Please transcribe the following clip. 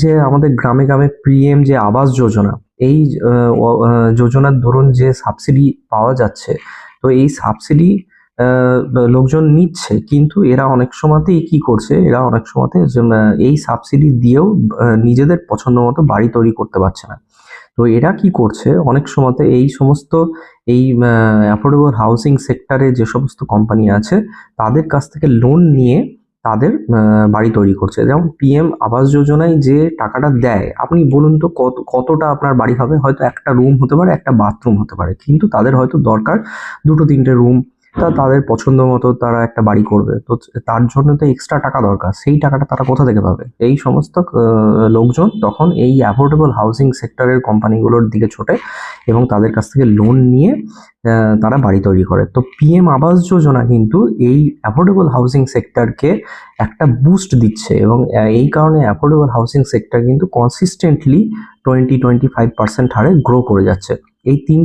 যে আমাদের গ্রামে গ্রামে পিএম যে আবাস যোজনা, এই যোজনার দরুন যে সাবসিডি পাওয়া যাচ্ছে, তো এই সাবসিডি লোকজন নিচ্ছে, কিন্তু এরা অনেক সময়তেই কি করছে, এরা অনেক সময়তে যে এই সাবসিডি দিয়েও নিজেদের পছন্দ মতো বাড়ি তৈরি করতে পারছে না। তো এরা কি করছে, অনেক সময়তে এই সমস্ত এই অ্যাফোর্ডেবল হাউসিং সেক্টরে যে সমস্ত কোম্পানি আছে, তাদের কাছ থেকে লোন নিয়ে তাদের বাড়ি তৈরি করছে। যেমন পিএম আবাস যোজনায় যে টাকাটা দেয়, আপনি বলুন তো কতটা আপনার বাড়ি হবে? হয়তো একটা রুম হতে পারে, একটা বাথরুম হতে পারে, কিন্তু তাদের হয়তো দরকার ২-৩টে রুম। তাদের পছন্দ মতো তারা একটা বাড়ি করবে। তো তার জন্য তো এক্সট্রা টাকা দরকার। সেই টাকাটা তারা কোথা থেকে পাবে? এই সমস্ত লোকজন তখন এই অ্যাফোর্ডেবল হাউসিং সেক্টরের কোম্পানিগুলোর দিকে ছোটে এবং তাদের কাছ থেকে লোন নিয়ে তারা বাড়ি তৈরি করে। তো পিএম আবাস যোজনা কিন্তু এই অ্যাফোর্ডেবল হাউসিং সেক্টরকে একটা বুস্ট দিচ্ছে এবং এই কারণে অ্যাফোর্ডেবল হাউসিং সেক্টর কিন্তু কনসিস্টেন্টলি 20-25% হারে গ্রো করে যাচ্ছে। এই ৩